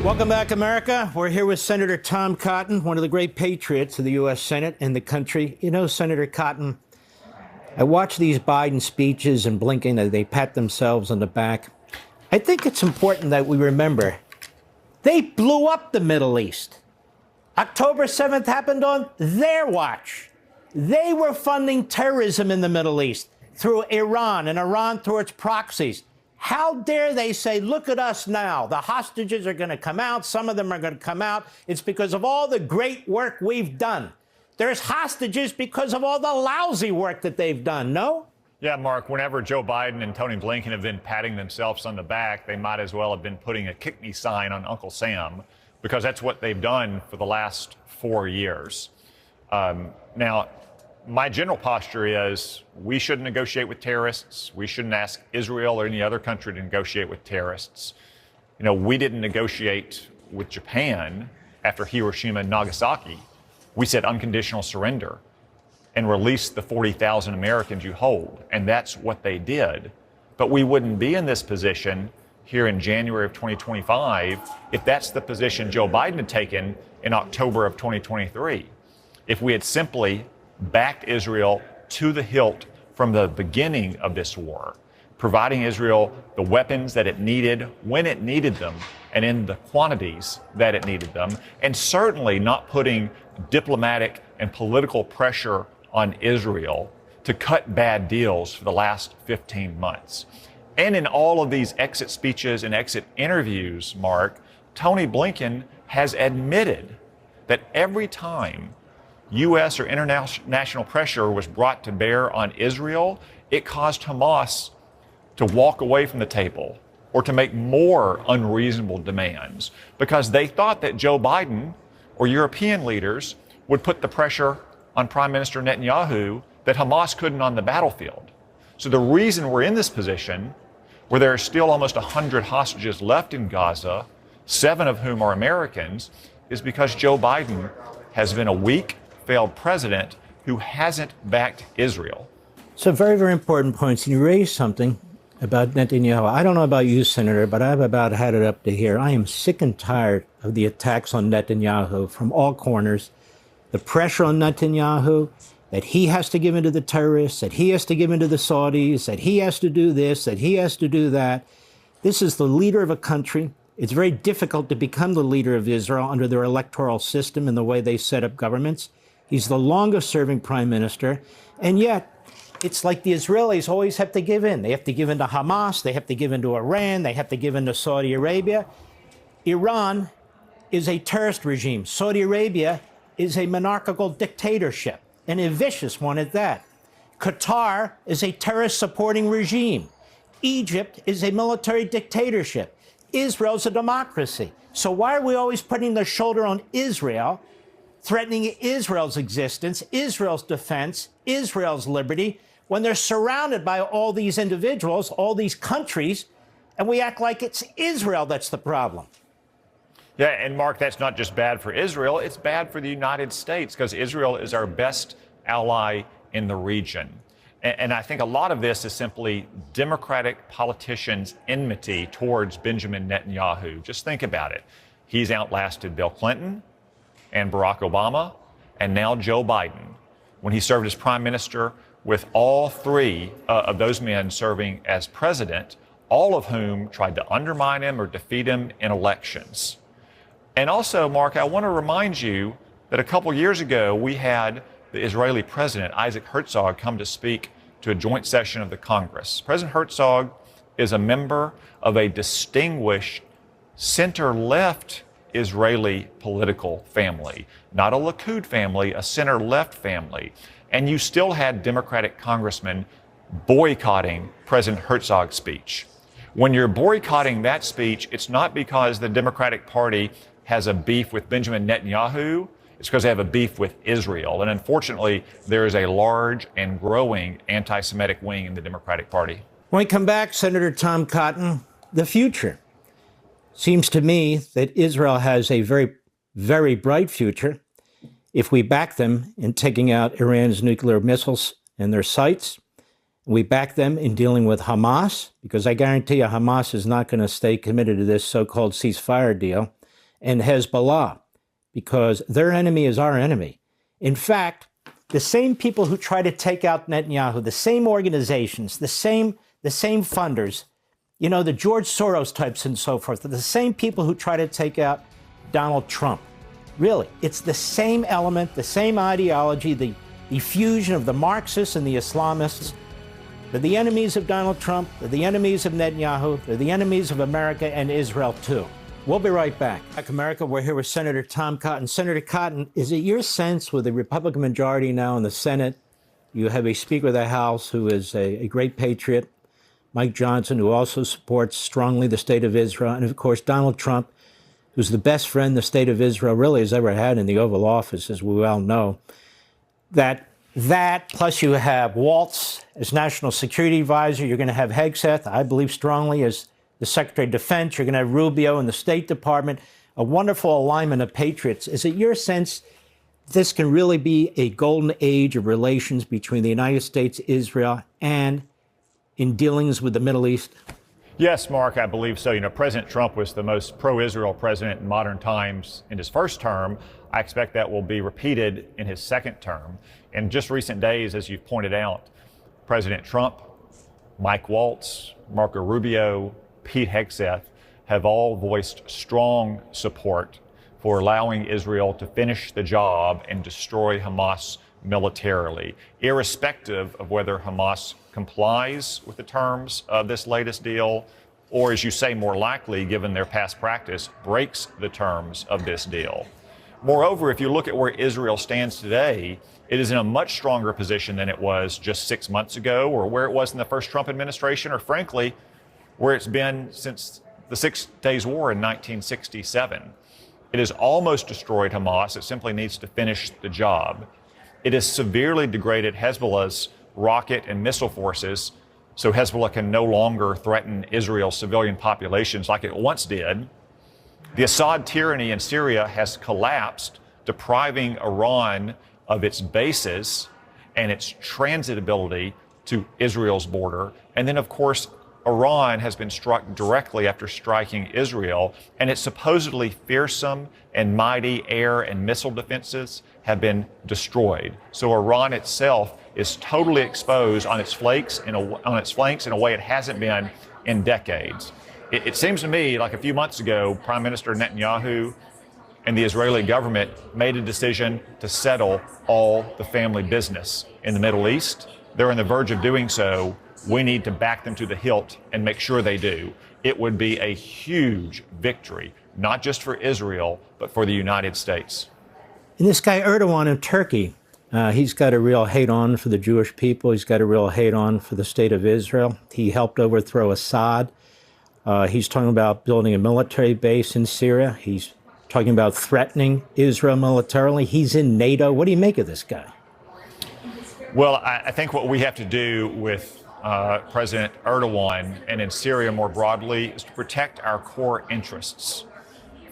Welcome back, America. We're here with Senator Tom Cotton, one of the great patriots of the U.S. Senate and the country. You know, Senator Cotton, I watch these Biden speeches and Blinken, they pat themselves on the back. I think it's important that we remember they blew up the Middle East. October 7th happened on their watch. They were funding terrorism in the Middle East through Iran and Iran through its proxies. How dare they say, look at us now. The hostages are going to come out. Some of them are going to come out. It's because of all the great work we've done. There's hostages because of all the lousy work that they've done, no? Yeah, Mark, whenever Joe Biden and Tony Blinken have been patting themselves on the back, they might as well have been putting a kick me sign on Uncle Sam, because that's what they've done for the last 4 years. Now, my general posture is we shouldn't negotiate with terrorists. We shouldn't ask Israel or any other country to negotiate with terrorists. You know, we didn't negotiate with Japan after Hiroshima and Nagasaki. We said unconditional surrender and release the 40,000 Americans you hold. And that's what they did. But we wouldn't be in this position here in January of 2025 if that's the position Joe Biden had taken in October of 2023. If we had simply backed Israel to the hilt from the beginning of this war, providing Israel the weapons that it needed when it needed them and in the quantities that it needed them, and certainly not putting diplomatic and political pressure on Israel to cut bad deals for the last 15 months. And in all of these exit speeches and exit interviews, Mark, Tony Blinken has admitted that every time U.S. or international pressure was brought to bear on Israel, it caused Hamas to walk away from the table or to make more unreasonable demands because they thought that Joe Biden or European leaders would put the pressure on Prime Minister Netanyahu that Hamas couldn't on the battlefield. So the reason we're in this position, where there are still almost 100 hostages left in Gaza, 7 of whom are Americans, is because Joe Biden has been a weak, failed president who hasn't backed Israel. So very, very important points. And you raised something about Netanyahu. I don't know about you, Senator, but I've about had it up to here. I am sick and tired of the attacks on Netanyahu from all corners. The pressure on Netanyahu, that he has to give in to the terrorists, that he has to give in to the Saudis, that he has to do this, that he has to do that. This is the leader of a country. It's very difficult to become the leader of Israel under their electoral system and the way they set up governments. He's the longest serving prime minister. And yet, it's like the Israelis always have to give in. They have to give in to Hamas. They have to give in to Iran. They have to give in to Saudi Arabia. Iran is a terrorist regime. Saudi Arabia is a monarchical dictatorship, and a vicious one at that. Qatar is a terrorist-supporting regime. Egypt is a military dictatorship. Israel's a democracy. So why are we always putting the shoulder on Israel, threatening Israel's existence, Israel's defense, Israel's liberty, when they're surrounded by all these individuals, all these countries, and we act like it's Israel that's the problem? Yeah, and Mark, that's not just bad for Israel, it's bad for the United States because Israel is our best ally in the region. And I think a lot of this is simply Democratic politicians' enmity towards Benjamin Netanyahu. Just think about it. He's outlasted Bill Clinton and Barack Obama, and now Joe Biden, when he served as prime minister with all 3 of those men serving as president, all of whom tried to undermine him or defeat him in elections. And also, Mark, I want to remind you that a couple years ago, we had the Israeli president, Isaac Herzog, come to speak to a joint session of the Congress. President Herzog is a member of a distinguished center-left Israeli political family, not a Likud family, a center-left family. And you still had Democratic congressmen boycotting President Herzog's speech. When you're boycotting that speech, it's not because the Democratic Party has a beef with Benjamin Netanyahu. It's because they have a beef with Israel. And unfortunately, there is a large and growing anti-Semitic wing in the Democratic Party. When we come back, Senator Tom Cotton, the future. Seems to me that Israel has a very, very bright future if we back them in taking out Iran's nuclear missiles and their sites. We back them in dealing with Hamas, because I guarantee you Hamas is not going to stay committed to this so-called ceasefire deal. and Hezbollah, because their enemy is our enemy. In fact, the same people who try to take out Netanyahu, the same organizations, the same funders, you know, the George Soros types and so forth, the same people who try to take out Donald Trump. Really, it's the same element, the same ideology, the fusion of the Marxists and the Islamists. They're the enemies of Donald Trump, they're the enemies of Netanyahu, they're the enemies of America and Israel too. We'll be right back. Back America, we're here with Senator Tom Cotton. Senator Cotton, is it your sense with the Republican majority now in the Senate, you have a Speaker of the House who is a great patriot, Mike Johnson, who also supports strongly the state of Israel, and of course Donald Trump, who's the best friend the state of Israel really has ever had in the Oval Office, as we well know, that plus you have Waltz as National Security Advisor, you're going to have Hegseth, I believe strongly, as the Secretary of Defense, you're going to have Rubio in the State Department, a wonderful alignment of patriots. Is it your sense this can really be a golden age of relations between the United States, Israel, and in dealings with the Middle East? Yes, Mark, I believe so. You know, President Trump was the most pro-Israel president in modern times in his first term. I expect that will be repeated in his second term. In just recent days, as you've pointed out, President Trump, Mike Waltz, Marco Rubio, Pete Hegseth have all voiced strong support for allowing Israel to finish the job and destroy Hamas militarily, irrespective of whether Hamas complies with the terms of this latest deal, or, as you say, more likely, given their past practice, breaks the terms of this deal. Moreover, if you look at where Israel stands today, it is in a much stronger position than it was just 6 months ago, or where it was in the first Trump administration, or frankly, where it's been since the 6 Days War in 1967. It has almost destroyed Hamas. It simply needs to finish the job. It has severely degraded Hezbollah's rocket and missile forces, so Hezbollah can no longer threaten Israel's civilian populations like it once did. The Assad tyranny in Syria has collapsed, depriving Iran of its bases and its transitability to Israel's border. And then, of course, Iran has been struck directly after striking Israel, and its supposedly fearsome and mighty air and missile defenses have been destroyed. So Iran itself is totally exposed on its flanks in a way it hasn't been in decades. It seems to me like a few months ago, Prime Minister Netanyahu and the Israeli government made a decision to settle all the family business in the Middle East. They're on the verge of doing so. We need to back them to the hilt and make sure they do. It would be a huge victory, not just for Israel, but for the United States. And this guy Erdogan in Turkey, he's got a real hate-on for the Jewish people. He's got a real hate-on for the state of Israel. He helped overthrow Assad. He's talking about building a military base in Syria. He's talking about threatening Israel militarily. He's in NATO. What do you make of this guy? Well, I think what we have to do with President Erdogan and in Syria more broadly is to protect our core interests.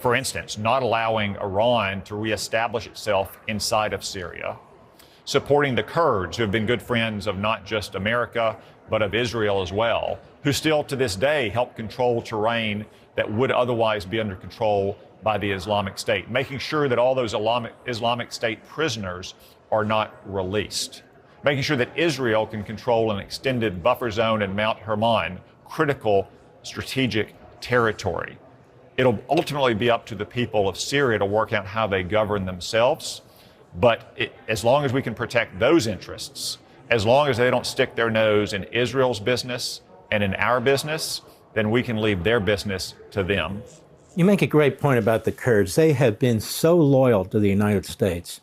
For instance, not allowing Iran to reestablish itself inside of Syria, supporting the Kurds, who have been good friends of not just America, but of Israel as well, who still to this day help control terrain that would otherwise be under control by the Islamic State, making sure that all those Islamic State prisoners are not released, making sure that Israel can control an extended buffer zone in Mount Hermon, critical strategic territory. It'll ultimately be up to the people of Syria to work out how they govern themselves. But as long as we can protect those interests, as long as they don't stick their nose in Israel's business and in our business, then we can leave their business to them. You make a great point about the Kurds. They have been so loyal to the United States.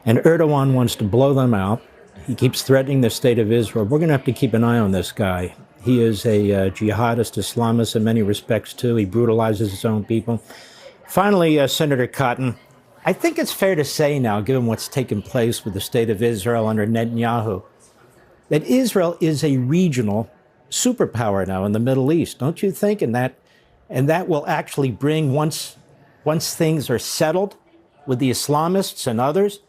And Erdogan wants to blow them out. He keeps threatening the state of Israel. We're going to have to keep an eye on this guy. He is a jihadist Islamist in many respects, too. He brutalizes his own people. Finally, Senator Cotton, I think it's fair to say now, given what's taken place with the state of Israel under Netanyahu, that Israel is a regional superpower now in the Middle East, don't you think? And that will actually bring, once things are settled with the Islamists and others,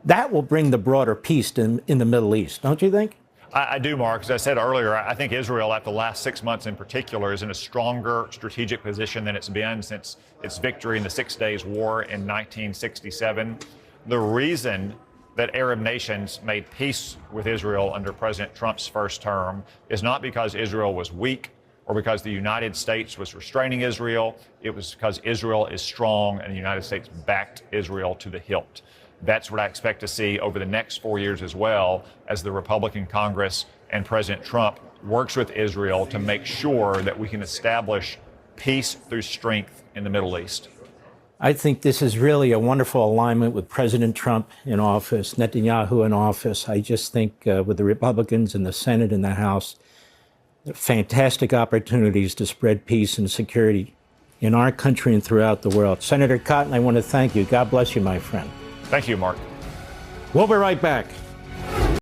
that will bring the broader peace in the Middle East, don't you think? I do, Mark. As I said earlier, I think Israel, after the last 6 months in particular, is in a stronger strategic position than it's been since its victory in the 6 Days War in 1967. The reason that Arab nations made peace with Israel under President Trump's first term is not because Israel was weak or because the United States was restraining Israel. It was because Israel is strong and the United States backed Israel to the hilt. That's what I expect to see over the next 4 years as well, as the Republican Congress and President Trump works with Israel to make sure that we can establish peace through strength in the Middle East. I think this is really a wonderful alignment with President Trump in office, Netanyahu in office. I just think with the Republicans in the Senate and the House, fantastic opportunities to spread peace and security in our country and throughout the world. Senator Cotton, I want to thank you. God bless you, my friend. Thank you, Mark. We'll be right back.